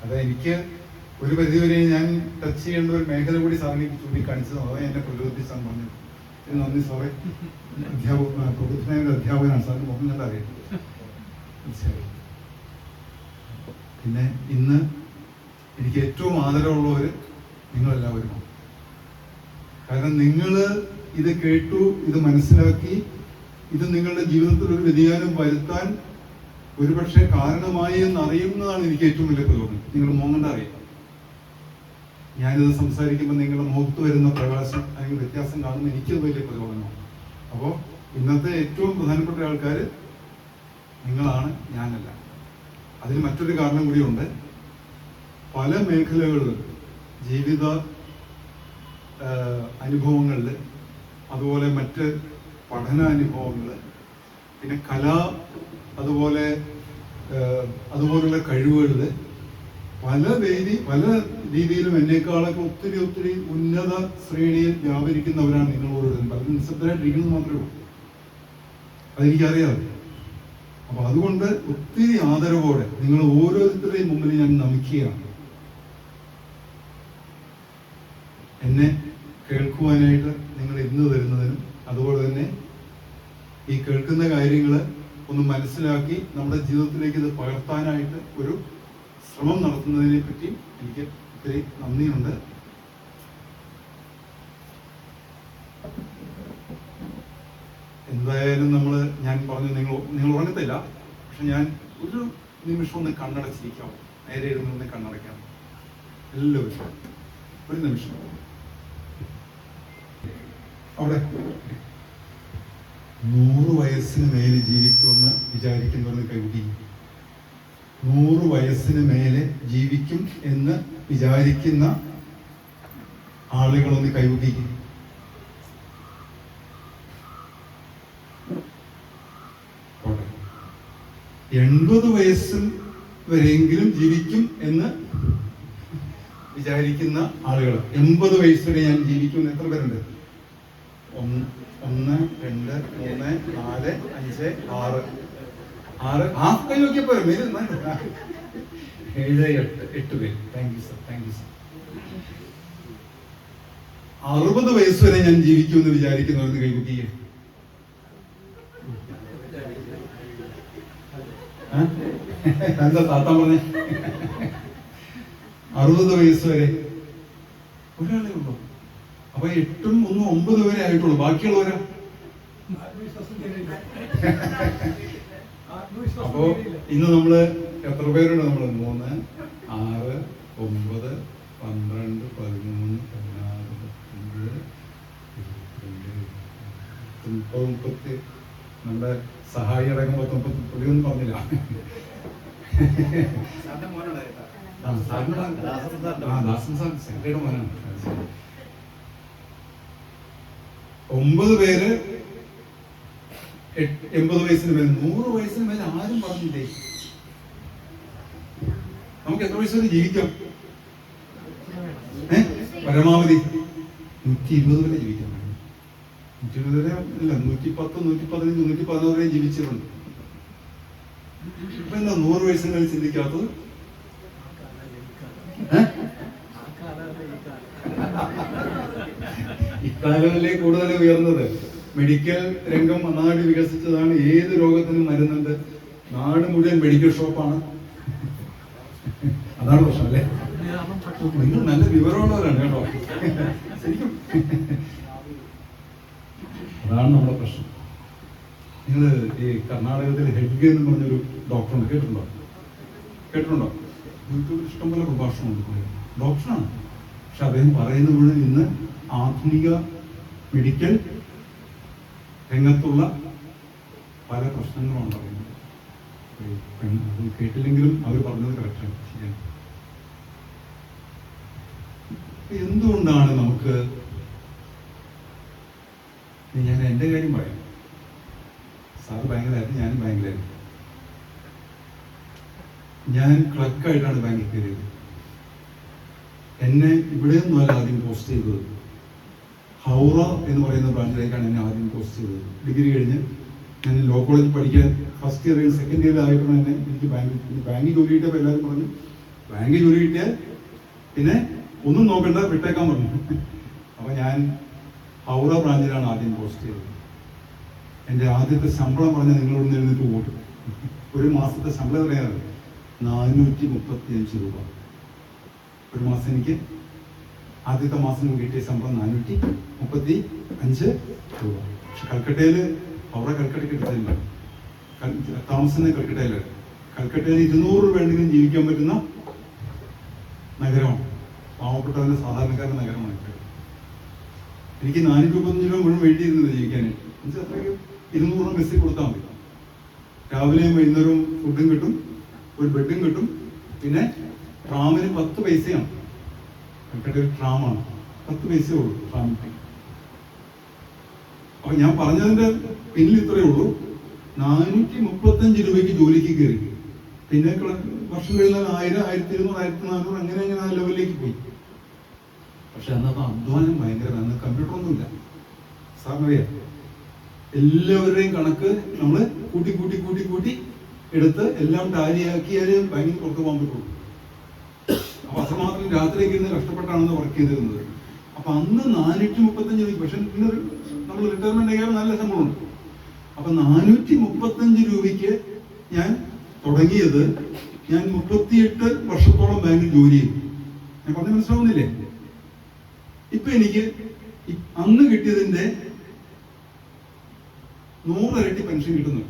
അത് എനിക്ക് ഒരു പരിധിവരെ ഞാൻ ടച്ച് ചെയ്യേണ്ട ഒരു മേഖല കൂടി സാറിന് ചൂണ്ടിക്കാണിച്ചത്. അതാണ് എന്നെ പ്രചോദിപ്പിച്ചാണ് പറഞ്ഞത്. നന്ദി സാറേ. പ്രബുദ്ധനായ അധ്യാപകനാണ് സാറിന് മുഖം കണ്ട് അറിയാം. തീർച്ചയായും. പിന്നെ ഇന്ന് എനിക്ക് ഏറ്റവും ആദരവുള്ളവർ നിങ്ങളെല്ലാവരുമാണ്. കാരണം നിങ്ങൾ ഇത് കേട്ടു, ഇത് മനസ്സിലാക്കി, ഇത് നിങ്ങളുടെ ജീവിതത്തിൽ ഒരു വ്യതിയാനം വരുത്താൻ ഒരുപക്ഷെ കാരണമായി എന്നറിയുന്നതാണ് എനിക്ക് ഏറ്റവും വലിയ പ്രചോദനം. നിങ്ങൾ മോങ്ങണ്ട അറിയാം. ഞാനിത് സംസാരിക്കുമ്പോൾ നിങ്ങളുടെ മുഖത്ത് വരുന്ന പ്രകാശം അല്ലെങ്കിൽ വ്യത്യാസം കാണുമ്പോൾ എനിക്കത് വലിയ പ്രചോദനമാണ്. അപ്പോൾ ഇന്നത്തെ ഏറ്റവും പ്രധാനപ്പെട്ട ആൾക്കാർ നിങ്ങളാണ്, ഞാനല്ല. അതിന് മറ്റൊരു കാരണം കൂടിയുണ്ട്. പല മേഖലകളിൽ ജീവിത അനുഭവങ്ങളിൽ, അതുപോലെ മറ്റ് പഠനാനുഭവങ്ങൾ, പിന്നെ അതുപോലുള്ള കഴിവുകളിൽ പല രീതിയിലും എന്നേക്കാളൊക്കെ ഒത്തിരി ഉന്നത ശ്രേണിയിൽ വ്യാപരിക്കുന്നവരാണ് നിങ്ങളോരോരുത്തരും. പലരും നിശബ്ദരായിട്ടിരിക്കുന്നത് മാത്രമേ ഉള്ളൂ. അതെനിക്കറിയാതെ. അപ്പൊ അതുകൊണ്ട് ഒത്തിരി ആദരവോടെ നിങ്ങൾ ഓരോരുത്തരുടെയും മുമ്പിൽ ഞാൻ നമിക്കുകയാണ്. എന്നെ കേൾക്കുവാനായിട്ട് നിങ്ങൾ ഇന്ന് വരുന്നതിനും, അതുപോലെ തന്നെ ഈ കേൾക്കുന്ന കാര്യങ്ങൾ ഒന്ന് മനസ്സിലാക്കി നമ്മുടെ ജീവിതത്തിലേക്ക് ഇത് പകർത്താനായിട്ട് ഒരു ശ്രമം നടത്തുന്നതിനെ പറ്റി എനിക്ക് ഒത്തിരി നന്ദിയുണ്ട്. എന്തായാലും ഞാൻ പറഞ്ഞു, നിങ്ങൾ ഉറങ്ങത്തില്ല. പക്ഷെ ഞാൻ ഒരു നിമിഷം ഒന്ന് കണ്ണടച്ചിരിക്കാം. നേരെ ഇരുന്ന് കണ്ണടയ്ക്കാം എല്ലാവരും. ഒരു നിമിഷം അവിടെ 100 വയസ്സിന് മേലെ ജീവിക്കുമെന്ന് വിചാരിക്കുന്നവർക്ക് കൈകൂടി. 100 വയസ്സിന് മേലെ ജീവിക്കും എന്ന് വിചാരിക്കുന്ന ആളുകളൊന്ന് കൈകൂട്ടിക്കും. 80 വയസ്സിൽ വരെയെങ്കിലും ജീവിക്കും എന്ന് വിചാരിക്കുന്ന ആളുകൾ. 80 വയസ്സ് വരെ ഞാൻ ജീവിക്കും. എത്ര പേരുണ്ട്? 1 2 3 4 5 6 ഹാഫ് കൈ നോക്കിയപ്പോ 7 8 പേര്. Thank you sir. 60 വയസ്സ് വരെ ഞാൻ ജീവിക്കുമെന്ന് വിചാരിക്കുന്നവർക്ക് കൈകുട്ടിയെ. എന്താ താത്താൻ പറഞ്ഞേ? 60 വയസ്സ് വരെ ഒരാളെ ഉള്ളൂ. അപ്പൊ 8ഉം 1ഉം 9 വരെ ആയിട്ടുള്ളൂ. ബാക്കിയുള്ളവരാ? അപ്പോ ഇന്ന് നമ്മള് എത്ര പേരുണ്ട്? 3 6 9 12 13 14 15 30 നമ്മുടെ സഹായി അടങ്ങുമ്പോ 30 ഒന്നും പറഞ്ഞില്ല. ദാസൻ സാർ സെക്രട്ടറിയുടെ മോനാണ്. 9 പേര് 80 വയസ്സിന് മേലെ. 100 വയസ്സിന് മേലെ ആരും പറഞ്ഞില്ലേ? നമുക്ക് എത്ര വയസ്സ് വരെ ജീവിക്കാം? പരമാവധി 120 വരെ ജീവിക്കാം. 120 വരെ ഇല്ല, 110 115 116 വരെ ജീവിച്ചിട്ടുണ്ട്. ഇപ്പൊ എന്താ 100 വയസ്സിന് മേലെ ചിന്തിക്കാത്തത്? ഇക്കാലമല്ലേ കൂടുതൽ ഉയർന്നത്. മെഡിക്കൽ രംഗം നന്നായിട്ട് വികസിച്ചതാണ്. ഏത് രോഗത്തിനും മരുന്നുണ്ട്. നാട് മുഴുവൻ മെഡിക്കൽ ഷോപ്പാണ്. അതാണ് പ്രശ്നം അല്ലേ? നിങ്ങൾ നല്ല വിവരമുള്ളവരാണ് കേട്ടോ. ശരിക്കും അതാണ് നമ്മുടെ പ്രശ്നം. നിങ്ങൾ ഈ കർണാടകത്തിൽ ഹെഡ്ഗെ എന്ന് പറഞ്ഞൊരു ഡോക്ടറുണ്ട്. കേട്ടിട്ടുണ്ടോ? യൂട്യൂബിൽ ഇഷ്ടംപോലെ പ്രഭാഷണമുണ്ട്. ഡോക്ടറാണ്. പക്ഷെ അദ്ദേഹം പറയുന്നത് മുഴുവൻ ഇന്ന് ആധുനിക മെഡിക്കൽ രംഗത്തുള്ള പല പ്രശ്നങ്ങളുമാണ് പറയുന്നത്. കേട്ടില്ലെങ്കിലും അവർ പറഞ്ഞത് കറക്റ്റാണ്. ശരിയാണ്. എന്തുകൊണ്ടാണ് നമുക്ക്, ഞാൻ എൻ്റെ കാര്യം പറയാം. സാറ് ഭയങ്കരമായിരുന്നു, ഞാനും ഭയങ്കരമായിരുന്നു. ഞാൻ ക്ലർക്കായിട്ടാണ് ബാങ്കിൽ കയറിയത്. എന്നെ ഇവിടെ നിന്നല്ല ആദ്യം പോസ്റ്റ് ചെയ്തത്. ഹൗറ എന്ന് പറയുന്ന ബ്രാഞ്ചിലേക്കാണ് എന്നെ ആദ്യം പോസ്റ്റ് ചെയ്തത്. ഡിഗ്രി കഴിഞ്ഞ് ഞാൻ ലോ കോളേജിൽ പഠിക്കാൻ ഫസ്റ്റ് ഇയറിൽ സെക്കൻഡ് ഇയറിൽ ആയപ്പോൾ തന്നെ എനിക്ക് ബാങ്കിൽ ജോലി കിട്ടിയപ്പോൾ എല്ലാവരും പറഞ്ഞു ബാങ്കിൽ ജോലി കിട്ടിയാൽ പിന്നെ ഒന്നും നോക്കണ്ട, വിട്ടേക്കാൻ പറഞ്ഞു. അപ്പൊ ഞാൻ ഹൗറ ബ്രാഞ്ചിലാണ് ആദ്യം പോസ്റ്റ് ചെയ്തത്. എൻ്റെ ആദ്യത്തെ ശമ്പളം പറഞ്ഞ നിങ്ങളോട് എഴുന്നേറ്റ് പോട്ട്. ഒരു മാസത്തെ ശമ്പളം എത്രയാണ്? 435 രൂപ ഒരു മാസം. എനിക്ക് ആദ്യത്തെ മാസം കിട്ടിയ ശമ്പളം 435 രൂപ. പക്ഷെ കൽക്കട്ടയിൽ, അവിടെ കൽക്കട്ടയ്ക്ക് എടുത്തില്ല, താമസിക്കുന്ന കൽക്കട്ടയിലാണ്. കൽക്കട്ടയിൽ 200 രൂപയെങ്കിലും ജീവിക്കാൻ പറ്റുന്ന നഗരമാണ്. പാവപ്പെട്ടവരുടെ സാധാരണക്കാരുടെ നഗരമാണ്. എനിക്ക് 435 രൂപ മുഴുവൻ വേണ്ടിയിരുന്നത് ജീവിക്കാനായിട്ട്. എന്നുവെച്ചാൽ അത്രയ്ക്ക് 200 രൂപ മെസ്സിൽ കൊടുത്താൽ മതി. രാവിലെയും വൈകുന്നേരവും ഫുഡും കിട്ടും, ഒരു ബെഡും കിട്ടും. പിന്നെ ട്രാമിന് 10 പൈസയാണ്. കൽക്കട്ട ഒരു ട്രാമാണ്, 10 പൈസയേ ഉള്ളൂ ട്രാമിന്. അപ്പൊ ഞാൻ പറഞ്ഞതിന്റെ പിന്നിൽ ഇത്രയേ ഉള്ളൂ. 435 രൂപയ്ക്ക് ജോലിക്ക് കയറി. പിന്നെ വർഷം കഴിഞ്ഞാൽ 1000, 1200, 1400 അങ്ങനെ അങ്ങനെ ആ ലെവലിലേക്ക് പോയി. പക്ഷെ അന്നത്തെ അധ്വാനം ഭയങ്കരമാണ്. അന്ന് കമ്പ്യൂട്ടറൊന്നുമില്ല. സാറിനറിയാം, എല്ലാവരുടെയും കണക്ക് നമ്മൾ കൂട്ടി കൂട്ടി കൂട്ടി കൂട്ടി എടുത്ത് എല്ലാം ടാലിയാക്കിയാൽ ബാങ്കിന് പുറത്ത് പോകാൻ പറ്റുള്ളൂ. അപ്പൊ അത്രമാത്രം രാത്രിയൊക്കെ ഇരുന്ന് കഷ്ടപ്പെട്ടാണെന്ന് വർക്ക് ചെയ്തിരുന്നത്. അപ്പൊ അന്ന് 435 രൂപ. പക്ഷെ ഇന്ന് നമ്മൾ റിട്ടയർമെന്റ് ആയാലും നല്ല ശമ്പളമുണ്ട്. അപ്പൊ 435 രൂപയ്ക്ക് ഞാൻ തുടങ്ങിയത്. ഞാൻ 38 വർഷത്തോളം ബാങ്കിൽ ജോലി ചെയ്തു. ഞാൻ പറഞ്ഞ് മനസ്സിലാവുന്നില്ലേ? ഇപ്പൊ എനിക്ക് അന്ന് കിട്ടിയതിന്റെ 100 ഇരട്ടി പെൻഷൻ കിട്ടുന്നു.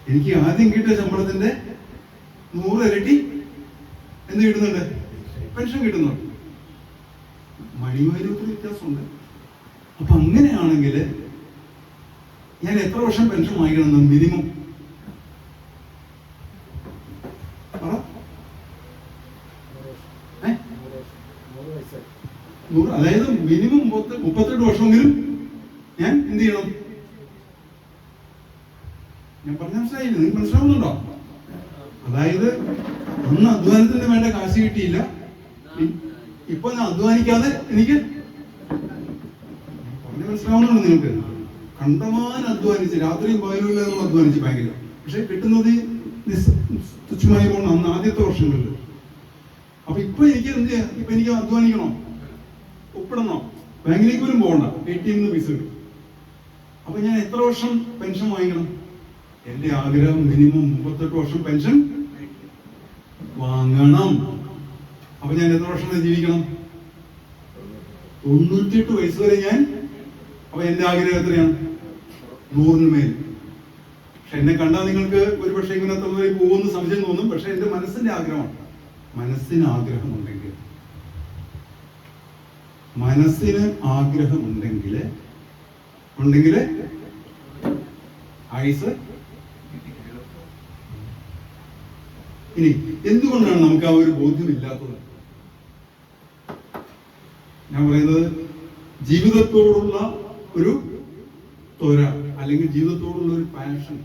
എനിക്ക് ആദ്യം കിട്ടിയ ശമ്പളത്തിന്റെ 100 ഇരട്ടി എന്ത് കിട്ടുന്നുണ്ട്? പെൻഷൻ കിട്ടുന്നുണ്ട്. മണിവാര്യത്തിൽ വ്യത്യാസമുണ്ട്. അപ്പൊ അങ്ങനെയാണെങ്കിൽ ഞാൻ എത്ര വർഷം പെൻഷൻ വാങ്ങിക്കണം? മിനിമം അതായത് മിനിമം 38 വർഷമെങ്കിലും ഞാൻ എന്ത് ചെയ്യണം? ഞാൻ പറഞ്ഞ മനസ്സിലായില്ല? നിങ്ങൾക്ക് മനസ്സിലാവുന്നുണ്ടോ? അതായത് അന്ന് അധ്വാനത്തിന് വേണ്ട കാശ് കിട്ടിയില്ല. ഇപ്പൊ ഞാൻ അധ്വാനിക്കാതെ എനിക്ക് പറഞ്ഞ് മനസ്സിലാവുന്നുണ്ടോ നിങ്ങൾക്ക്? കണ്ടമാനം അധ്വാനിച്ച്, രാത്രിയും പകലുമില്ല നമ്മൾ അധ്വാനിച്ച് ബാങ്കിൽ. പക്ഷെ കിട്ടുന്നത് തുച്ഛമായി പോകണം അന്ന് ആദ്യത്തെ വർഷങ്ങളിൽ. അപ്പൊ ഇപ്പൊ എനിക്ക് എന്ത് ചെയ്യാം? ഇപ്പൊ എനിക്ക് അധ്വാനിക്കണോ? ഒപ്പിടണോ? ബാങ്കിലേക്ക് പോലും പോകണ്ട, ATM പൈസ കിട്ടും. അപ്പൊ ഞാൻ എത്ര വർഷം പെൻഷൻ വാങ്ങിക്കണം? എന്റെ ആഗ്രഹം മിനിമം 38 വർഷം പെൻഷൻ വാങ്ങണം. അപ്പൊ ഞാൻ എത്ര വർഷം ജീവിക്കണം? 98 വയസ്സ് വരെ ഞാൻ. അപ്പൊ എന്റെ ആഗ്രഹം എത്രയാണ്? 100 മേൽ. പക്ഷെ എന്നെ കണ്ടാൽ നിങ്ങൾക്ക് ഒരുപക്ഷെ ഇങ്ങനെ എത്ര വരെ പോകുമെന്ന് സംശയം തോന്നും. പക്ഷെ എന്റെ മനസ്സിന്റെ ആഗ്രഹമാണ്. മനസ്സിന് ആഗ്രഹമുണ്ടെങ്കിൽ ആയുസ്. ഇനി എന്തുകൊണ്ടാണ് നമുക്ക് ആ ഒരു ബോധ്യമില്ലാത്തത്? ഞാൻ പറയുന്നത് ജീവിതത്തോടുള്ള ഒരു ത്വര, അല്ലെങ്കിൽ ജീവിതത്തോടുള്ള ഒരു പാഷൻ.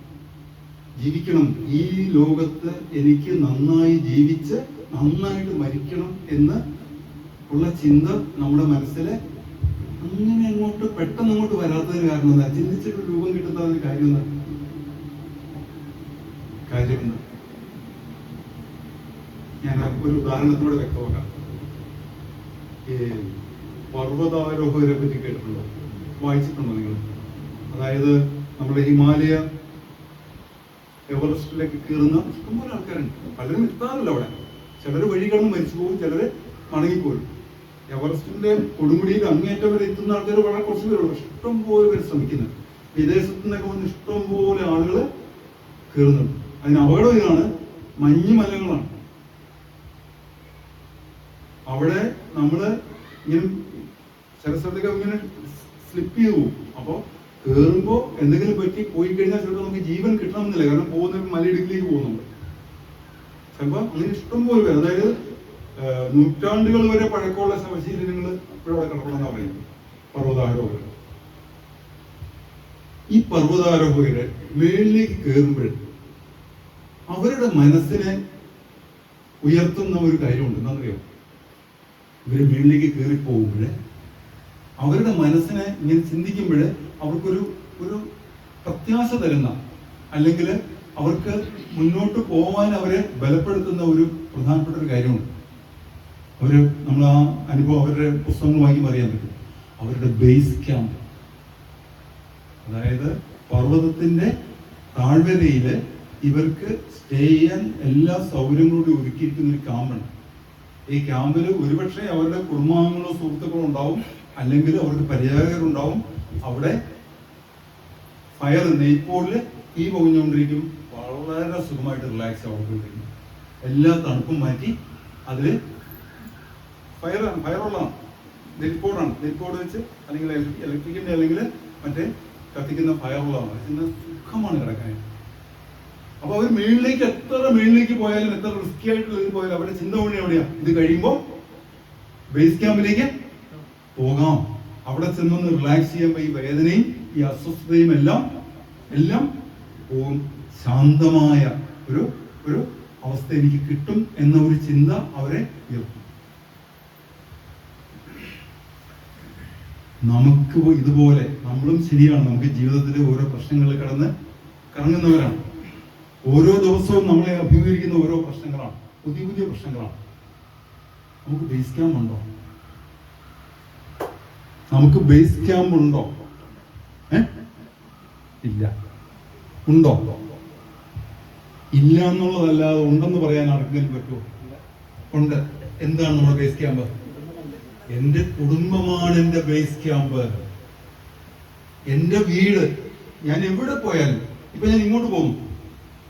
ജീവിക്കണം, ഈ ലോകത്ത് എനിക്ക് നന്നായി ജീവിച്ച് നന്നായിട്ട് മരിക്കണം എന്ന് ഉള്ള ചിന്ത നമ്മുടെ മനസ്സിലെ അങ്ങനെ അങ്ങോട്ട് പെട്ടെന്ന് അങ്ങോട്ട് വരാത്തതിന് കാരണം എന്താ? ചിന്തിച്ചിട്ട് രൂപം കിട്ടുന്ന ഒരു കാര്യം എന്താ? ഞാൻ ഒരു ഉദാഹരണത്തിലൂടെ വ്യക്തമാക്കാം. ഈ പർവ്വതാരോഹകരെ പറ്റി കേട്ടിട്ടുണ്ടോ? വായിച്ചിട്ടുണ്ടോ നിങ്ങൾ? അതായത് നമ്മുടെ ഹിമാലയ എവറസ്റ്റിലേക്ക് കയറുന്ന ഇഷ്ടംപോലെ ആൾക്കാരുണ്ട്. പലരും എത്താറില്ല അവിടെ. ചിലർ വഴി കടന്ന് മരിച്ചു പോകും, ചിലർ മടങ്ങിപ്പോരും. എവറസ്റ്റിന്റെ കൊടുമുടിയിൽ അങ്ങേറ്റം വരെ എത്തുന്ന ആൾക്കാർ വളരെ കുറച്ച് പേരുള്ളൂ. പക്ഷെ ഇഷ്ടംപോലെ പേര് ശ്രമിക്കുന്നത്. വിദേശത്തു നിന്നൊക്കെ വന്ന് ഇഷ്ടംപോലെ ആളുകൾ കയറുന്നുണ്ട്. അതിന് അപകടം ഇതാണ്, മഞ്ഞുമലകളാണ്. അവിടെ നമ്മള് ഇങ്ങനെ ചില സ്ഥലത്തൊക്കെ ഇങ്ങനെ സ്ലിപ്പ് ചെയ്തു പോകും. അപ്പൊ കയറുമ്പോ എന്തെങ്കിലും പറ്റി പോയി കഴിഞ്ഞാൽ ചിലപ്പോൾ നമുക്ക് ജീവൻ കിട്ടണമെന്നില്ല. കാരണം പോകുന്ന മലയിടുക്കിലേക്ക് പോകുന്നുണ്ട്. ചിലപ്പോ അങ്ങനെ ഇഷ്ടംപോലെ പേര്, അതായത് നൂറ്റാണ്ടുകൾ വരെ പഴക്കമുള്ള ശവശീലങ്ങൾ ഇപ്പോഴവിടെ കിടക്കണമെന്നാണ് പറയുന്നത് പർവ്വതാരോഹകർ. ഈ പർവ്വതാരോഹകര് മേളിലേക്ക് കയറുമ്പോൾ അവരുടെ മനസ്സിനെ ഉയർത്തുന്ന ഒരു കാര്യമുണ്ട്. എന്താണെന്നറിയോ? ഇവര് മേളിലേക്ക് കയറി പോകുമ്പോൾ അവരുടെ മനസ്സിനെ ഇങ്ങനെ ചിന്തിക്കുമ്പോൾ അവർക്കൊരു പ്രത്യാശ തരുന്ന, അല്ലെങ്കിൽ അവർക്ക് മുന്നോട്ട് പോകാൻ അവരെ ബലപ്പെടുത്തുന്ന ഒരു പ്രധാനപ്പെട്ട ഒരു കാര്യമുണ്ട്. നമ്മൾ ആ അനുഭവം അവരുടെ പുസ്തകങ്ങൾ വായിക്കുമ്പോൾ അറിയാൻ പറ്റും. അവരുടെ ബേസ് ക്യാമ്പ്, അതായത് പർവ്വതത്തിന്റെ താഴ്വരയില് ഇവർക്ക് സ്റ്റേ ചെയ്യാൻ എല്ലാ സൗകര്യങ്ങളോടും ഒരുക്കിയിരിക്കുന്ന ഒരു ക്യാമ്പുണ്ട്. ഈ ക്യാമ്പിൽ ഒരുപക്ഷെ അവരുടെ കുടുംബാംഗങ്ങളോ സുഹൃത്തുക്കളോ ഉണ്ടാവും, അല്ലെങ്കിൽ അവർക്ക് പരിചാരകരുണ്ടാവും. അവിടെ ഫയർ നെയ്പ്പോളിൽ തീ പൊങ്ങുകൊണ്ടിരിക്കും. വളരെ സുഖമായിട്ട് റിലാക്സ് ആവുകൊണ്ടിരിക്കും. എല്ലാ തണുപ്പും മാറ്റി അതിൽ ഫയറുള്ളതാണ്, നെയ്പ്പോട് വെച്ച് അല്ലെങ്കിൽ ഇലക്ട്രിക്കിന്റെ അല്ലെങ്കിൽ മറ്റേ കത്തിക്കുന്ന ഫയറുള്ളതാണ്. ഇതിന് സുഖമാണ് കിടക്കാൻ. അപ്പൊ അവർ മേളിലേക്ക് എത്ര മേളിലേക്ക് പോയാലും എത്ര റിസ്കി ആയിട്ടുള്ള ഇത് പോയാലും അവരുടെ ചിന്ത കൊണ്ട് എവിടെയാ, ഇത് കഴിയുമ്പോൾ ബേസ് ക്യാമ്പിലേക്ക് പോകാം, അവിടെ ചെന്നൊന്ന് റിലാക്സ് ചെയ്യുമ്പോൾ ഈ വേദനയും ഈ അസ്വസ്ഥതയും എല്ലാം പോകും. ശാന്തമായ ഒരു അവസ്ഥ എനിക്ക് കിട്ടും എന്ന ഒരു ചിന്ത അവരെ ഉയർത്തും. നമുക്ക് ഇതുപോലെ നമ്മളും ശരിയാണ്, നമുക്ക് ജീവിതത്തിൽ ഓരോ പ്രശ്നങ്ങളിൽ കറങ്ങുന്നവരാണ്. ഓരോ ദിവസവും നമ്മളെ അഭിമുഖീകരിക്കുന്ന ഓരോ പ്രശ്നങ്ങളാണ്, പുതിയ പ്രശ്നങ്ങളാണ്. നമുക്ക് ബേസ് ക്യാമ്പ് ഉണ്ടോ? നമുക്ക് ബേസ് ക്യാമ്പ് ഉണ്ടോ? ഇല്ല. ഉണ്ടോ? ഇല്ല എന്നുള്ളതല്ലാതെ ഉണ്ടെന്ന് പറയാൻ ആർക്കെങ്കിലും പറ്റുമോ? ഉണ്ട്. എന്താണ് നമ്മുടെ ബേസ് ക്യാമ്പ്? എന്റെ കുടുംബമാണ് എന്റെ ബേസ് ക്യാമ്പ്. എന്റെ വീട്. ഞാൻ എവിടെ പോയാലും, ഇപ്പൊ ഞാൻ ഇങ്ങോട്ട് പോകുന്നു,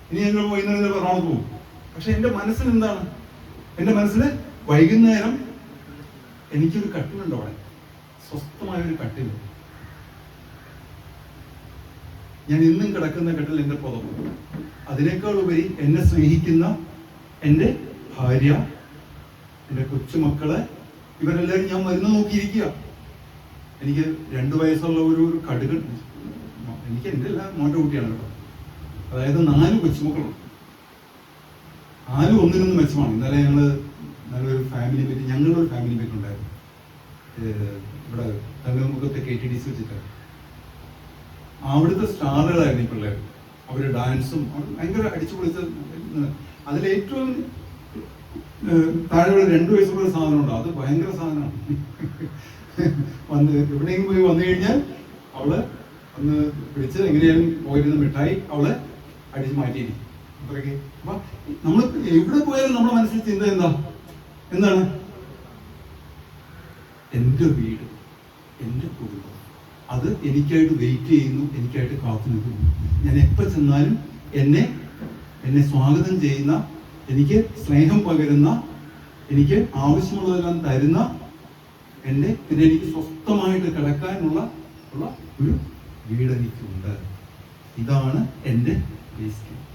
ഇനി ഞങ്ങൾ വൈകുന്നേരം എറണാകുളത്ത് പോകും. പക്ഷെ എന്റെ മനസ്സിൽ എന്താണ്? എന്റെ മനസ്സിൽ വൈകുന്നേരം എനിക്കൊരു കട്ടിലുണ്ട്, അവിടെ സ്വസ്ഥമായൊരു കട്ടിൽ. ഞാൻ ഇന്നും കിടക്കുന്ന കട്ടിൽ എന്റെ പുതപ്പ്. അതിനേക്കാൾ ഉപരി എന്നെ സ്നേഹിക്കുന്ന എന്റെ ഭാര്യ, എന്റെ കൊച്ചുമക്കള്, ഇവരെല്ലാവരും ഞാൻ മരുന്ന് നോക്കിയിരിക്കുക. എനിക്ക് 2 വയസ്സുള്ള ഒരു കടുകൻ, എനിക്ക് എൻ്റെ എല്ലാം മോൻ്റെ കുട്ടിയാണ് കേട്ടോ. അതായത് 4 കൊച്ചുമക്കളുണ്ട്. 4 ഒന്നിനൊന്നും മെച്ചമാണ്. ഇന്നലെ നല്ലൊരു ഫാമിലി മീറ്റ്, ഞങ്ങളുടെ ഒരു ഫാമിലി മീറ്റ് ഉണ്ടായിരുന്നു ഇവിടെ തങ്കമുഖത്തെ KTDC വെച്ചിട്ട്. അവിടുത്തെ സ്റ്റാറുകളായിരുന്നു ഈ പിള്ളേർ. അവര് ഡാൻസും ഭയങ്കര അടിച്ചു പൊളിച്ച്. അതിലേറ്റവും താഴെയുള്ള 2 വയസ്സുള്ള ഒരു സാധനമുണ്ട്, അത് ഭയങ്കര സാധനമാണ്. എവിടെയെങ്കിലും പോയി വന്നു കഴിഞ്ഞാൽ അവള് ഒന്ന് പിടിച്ച് എങ്ങനെയാലും പോയിരുന്ന മിഠായി അവള് അടിച്ച് മാറ്റിയിരിക്കും. അത്രയ്ക്ക്. അപ്പൊ നമ്മൾ എവിടെ പോയാലും നമ്മുടെ മനസ്സിൽ ചിന്ത എന്താണ്? എന്റെ വീട്, എന്റെ കുടുംബം, അത് എനിക്കായിട്ട് വെയിറ്റ് ചെയ്യുന്നു, എനിക്കായിട്ട് കാത്തു നിൽക്കുന്നു. ഞാൻ എപ്പോൾ ചെന്നാലും എന്നെ സ്വാഗതം ചെയ്യുന്ന, എനിക്ക് സ്നേഹം പകരുന്ന, എനിക്ക് ആവശ്യമുള്ളതെല്ലാം തരുന്ന, പിന്നെ എനിക്ക് സ്വസ്ഥമായിട്ട് കിടക്കാനുള്ള ഒരു വീട് എനിക്കുണ്ട്. ഇതാണ് എൻ്റെ ബേസ് ക്യാമ്പ്.